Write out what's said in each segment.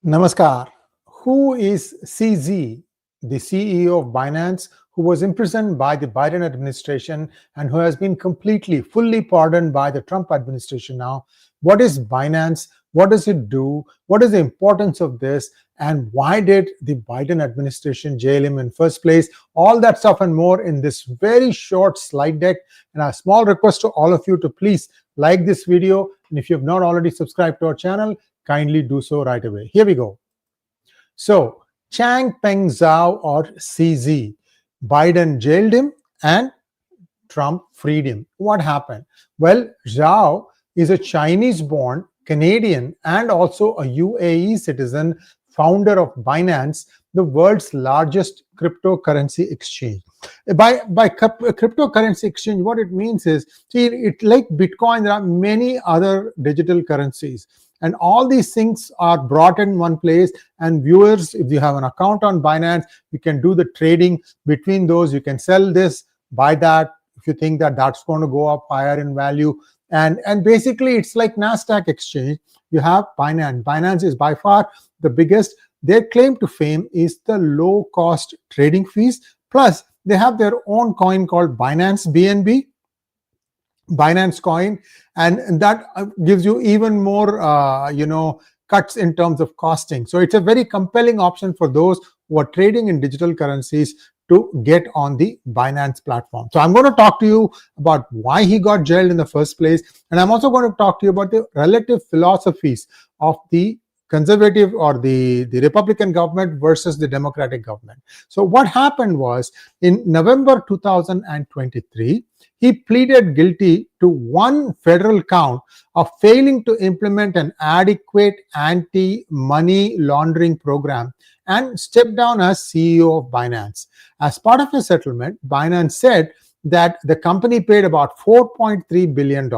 Namaskar. Who is CZ, the CEO of Binance, who was imprisoned by the Biden administration and who has been completely, fully pardoned by the Trump administration now? What is Binance? What does it do? What is the importance of this? And why did the Biden administration jail him in first place? All that stuff and more in this very short slide deck. And a small request to all of you to please like this video. And if you have not already subscribed to our channel, kindly do so right away. Here we go. So, Changpeng Zhao or CZ, Biden jailed him and Trump freed him. What happened? Well, Zhao is a Chinese-born Canadian and also a UAE citizen, founder of Binance, the world's largest cryptocurrency exchange. By cryptocurrency exchange, what it means is, see, it like Bitcoin, there are many other digital currencies. And all these things are brought in one place. And viewers, if you have an account on Binance, you can do the trading between those. You can sell this, buy that, if you think that that's going to go up higher in value. And basically, it's like NASDAQ exchange. You have Binance. Binance is by far the biggest. Their claim to fame is the low-cost trading fees. Plus, they have their own coin called Binance BNB, Binance coin, and that gives you even more, cuts in terms of costing. So it's a very compelling option for those who are trading in digital currencies to get on the Binance platform. So I'm going to talk to you about why he got jailed in the first place. And I'm also going to talk to you about the relative philosophies of the conservative or the Republican government versus the Democratic government. So what happened was in November 2023, he pleaded guilty to one federal count of failing to implement an adequate anti-money laundering program and stepped down as CEO of Binance. As part of a settlement, Binance said that the company paid about $4.3 billion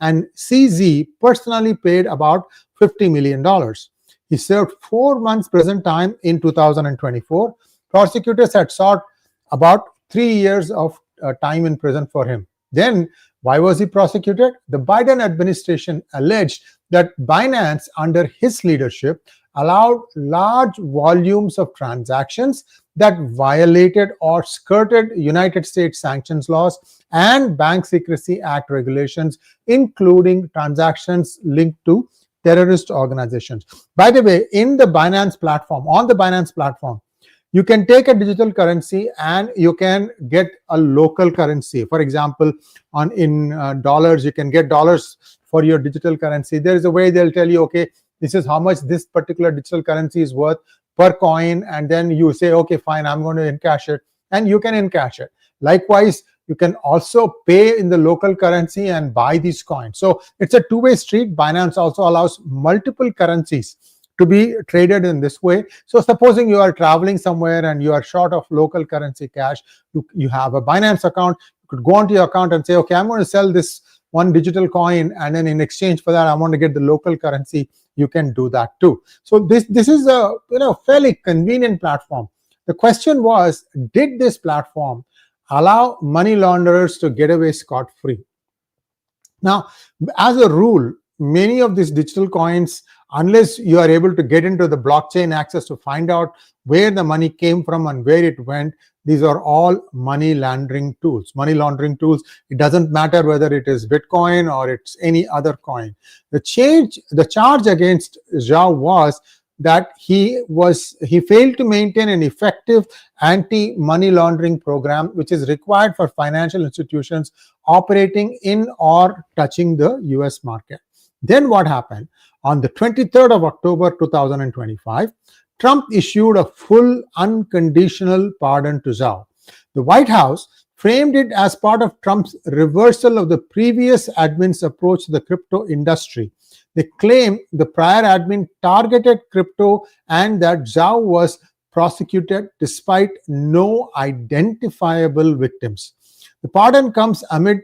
and CZ personally paid about $50 million. He served 4 months prison time in 2024. Prosecutors had sought about 3 years of time in prison for him. Then, why was he prosecuted? The Biden administration alleged that Binance, under his leadership, allowed large volumes of transactions that violated or skirted United States sanctions laws and Bank Secrecy Act regulations, including transactions linked to terrorist organizations. By the way, in the Binance platform, on the Binance platform, you can take a digital currency and you can get a local currency. For example, in dollars, you can get dollars for your digital currency. There is a way they'll tell you, okay, this is how much this particular digital currency is worth per coin. And then you say, okay, fine, I'm going to encash it. And you can encash it. Likewise, you can also pay in the local currency and buy these coins. So it's a two-way street. Binance also allows multiple currencies to be traded in this way. So supposing you are traveling somewhere and you are short of local currency cash, you have a Binance account. You could go onto your account and say, okay, I'm going to sell this one digital coin, and then in exchange for that, I want to get the local currency. You can do that too. So this is a fairly convenient platform. The question was, did this platform allow money launderers to get away scot-free? Now, as a rule, many of these digital coins, unless you are able to get into the blockchain access to find out where the money came from and where it went, these are all money laundering tools. It doesn't matter whether it is Bitcoin or it's any other coin. The charge against Zhao was that he failed to maintain an effective anti-money laundering program, which is required for financial institutions operating in or touching the US market. Then what happened? On the 23rd of October 2025, Trump issued a full unconditional pardon to Zhao. The White House framed it as part of Trump's reversal of the previous admin's approach to the crypto industry. They claim the prior admin targeted crypto and that Zhao was prosecuted despite no identifiable victims. The pardon comes amid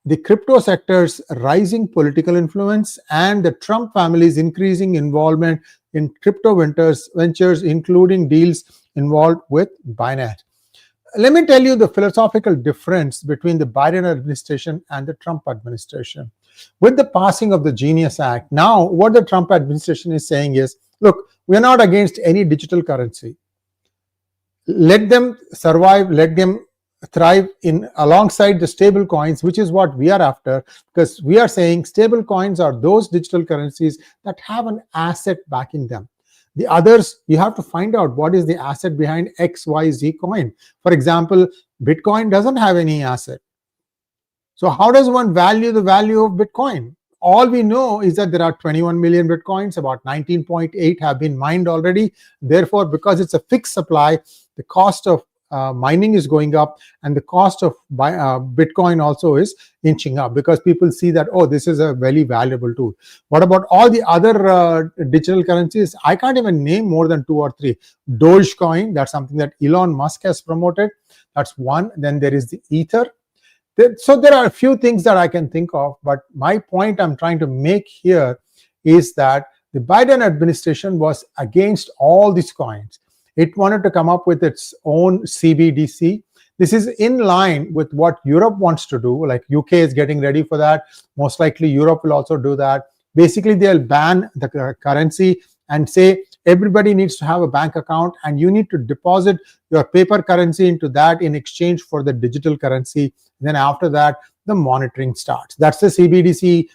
the crypto sector's rising political influence and the Trump family's increasing involvement in crypto ventures, including deals involved with Binance. Let me tell you the philosophical difference between the Biden administration and the Trump administration. With the passing of the Genius Act, now what the Trump administration is saying is, look, we're not against any digital currency. Let them survive, let them thrive in alongside the stable coins, which is what we are after, because we are saying stable coins are those digital currencies that have an asset backing them. The others, you have to find out what is the asset behind XYZ coin. For example, Bitcoin doesn't have any asset. So how does one value the value of Bitcoin? All we know is that there are 21 million Bitcoins, about 19.8 have been mined already. Therefore, because it's a fixed supply, the cost of mining is going up, and the cost of Bitcoin also is inching up, because people see that, oh, this is a very valuable tool. What about all the other digital currencies? I can't even name more than 2 or 3. Dogecoin, that's something that Elon Musk has promoted. That's one. Then there is the Ether. So there are a few things that I can think of, but my point I'm trying to make here is that the Biden administration was against all these coins. It wanted to come up with its own CBDC. This is in line with what Europe wants to do, like UK is getting ready for that. Most likely Europe will also do that. Basically, they'll ban the currency and say everybody needs to have a bank account, and you need to deposit your paper currency into that in exchange for the digital currency. Then after that, the monitoring starts. That's the CBDC.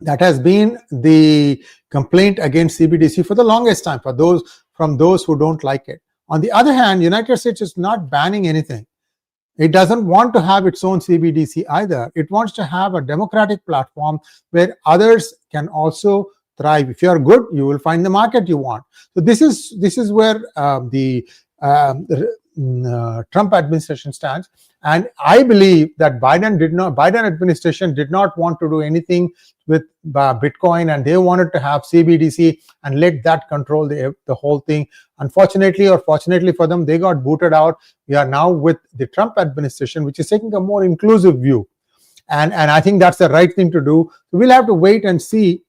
That has been the complaint against CBDC for the longest time, from those who don't like it. On the other hand, United States is not banning anything. It doesn't want to have its own CBDC either. It wants to have a democratic platform where others can also thrive. If you are good, you will find the market you want. So this is where the Trump administration stands, and I believe that Biden administration did not want to do anything with Bitcoin, and they wanted to have CBDC and let that control the whole thing. Unfortunately, or fortunately for them, they got booted out. We are now with the Trump administration, which is taking a more inclusive view, and I think that's the right thing to do. So we'll have to wait and see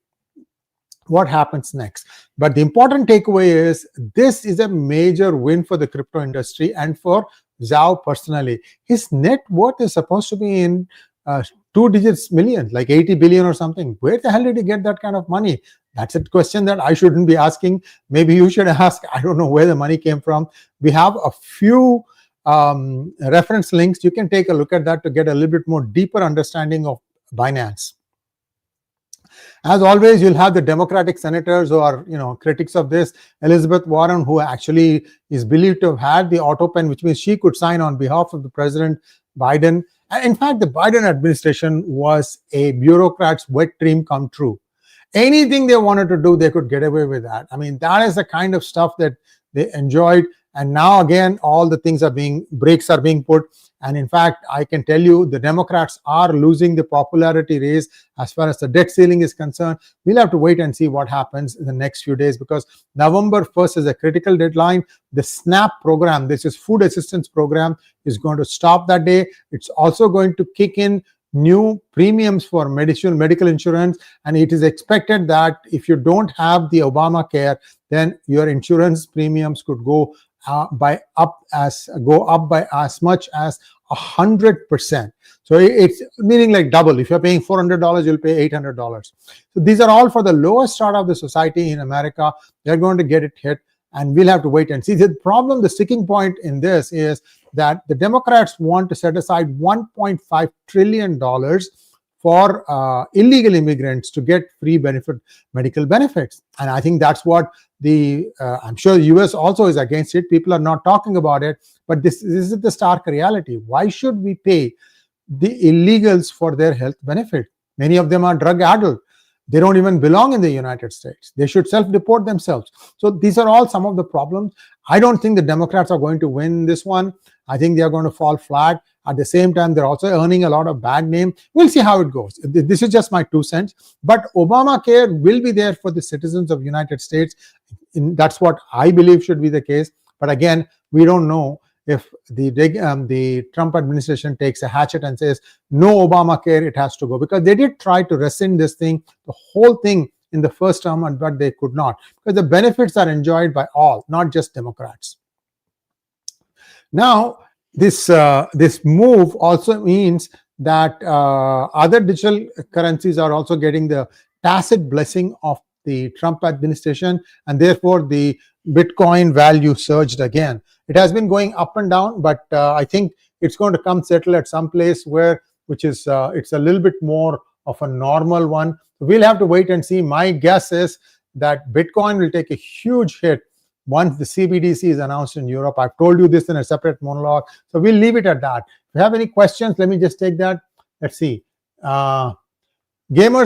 what happens next. But the important takeaway is this is a major win for the crypto industry and for Zhao personally. His net worth is supposed to be in 2 digits millions, like 80 billion or something. Where the hell did he get that kind of money? That's a question that I shouldn't be asking. Maybe you should ask. I don't know where the money came from. We have a few reference links. You can take a look at that to get a little bit more deeper understanding of Binance. As always, you'll have the Democratic senators who are, critics of this. Elizabeth Warren, who actually is believed to have had the auto pen, which means she could sign on behalf of the President Biden. And in fact, the Biden administration was a bureaucrat's wet dream come true. Anything they wanted to do, they could get away with that. I mean, that is the kind of stuff that they enjoyed. And now again, all the things brakes are being put. And in fact, I can tell you the Democrats are losing the popularity race as far as the debt ceiling is concerned. We'll have to wait and see what happens in the next few days, because November 1st is a critical deadline. The SNAP program, this is food assistance program, is going to stop that day. It's also going to kick in new premiums for medical insurance, and it is expected that if you don't have the Obamacare, then your insurance premiums could go up by as much as 100%. So it's meaning like double. If you're paying $400, you'll pay $800. So these are all for the lowest strata of the society in America. They're going to get it hit, and we'll have to wait and see. The problem, the sticking point in this is that the Democrats want to set aside $1.5 trillion for illegal immigrants to get free medical benefits. And I think that's what I'm sure the US also is against it. People are not talking about it, but this is the stark reality. Why should we pay the illegals for their health benefit? Many of them are drug-addled. They don't even belong in the United States. They should self-deport themselves. So these are all some of the problems. I don't think the Democrats are going to win this one. I think they are going to fall flat. At the same time, they're also earning a lot of bad name. We'll see how it goes. This is just my 2 cents. But Obamacare will be there for the citizens of the United States. That's what I believe should be the case. But again, we don't know if the Trump administration takes a hatchet and says, no Obamacare, it has to go. Because they did try to rescind this thing, the whole thing, in the first term, but they could not. Because the benefits are enjoyed by all, not just Democrats. Now, this move also means that other digital currencies are also getting the tacit blessing of the Trump administration, and therefore the Bitcoin value surged again. It has been going up and down, but I think it's going to come settle at some place where, which is it's a little bit more of a normal one. We'll have to wait and see. My guess is that Bitcoin will take a huge hit once the CBDC is announced in Europe. I've told you this in a separate monologue, so we'll leave it at that. If you have any questions, let me just take that. Let's see. Gamers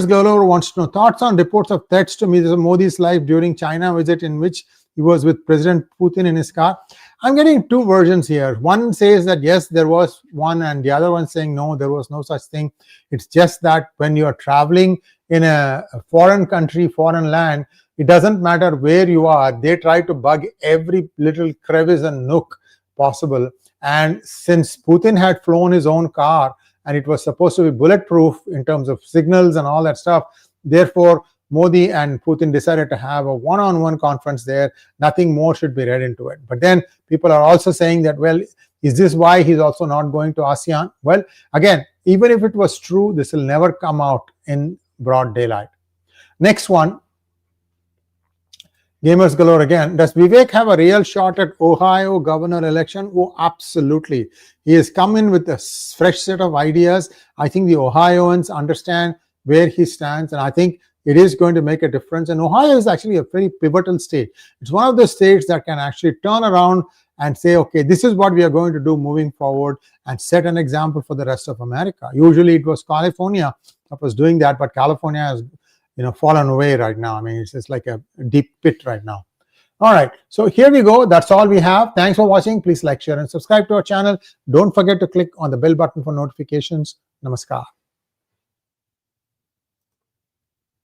Galore wants to know thoughts on reports of threats to Mr. Modi's life during China visit, in which he was with President Putin in his car. I'm getting two versions here. One says that yes, there was one, and the other one saying no, there was no such thing. It's just that when you are traveling in a foreign country, foreign land, it doesn't matter where you are. They try to bug every little crevice and nook possible. And since Putin had flown his own car and it was supposed to be bulletproof in terms of signals and all that stuff, therefore Modi and Putin decided to have a one-on-one conference there. Nothing more should be read into it. But then people are also saying that, well, is this why he's also not going to ASEAN? Well, again, even if it was true, this will never come out in broad daylight. Next one, Gamers Galore again. Does Vivek have a real shot at Ohio governor election? Oh, absolutely. He has come in with a fresh set of ideas. I think the Ohioans understand where he stands, and I think it is going to make a difference. And Ohio is actually a very pivotal state. It's one of the states that can actually turn around and say, okay, this is what we are going to do moving forward, and set an example for the rest of America. Usually it was California that was doing that, but California has fallen away right now. I mean, it's just like a deep pit right now. All right, so here we go. That's all we have. Thanks for watching. Please like, share, and subscribe to our channel. Don't forget to click on the bell button for notifications. Namaskar.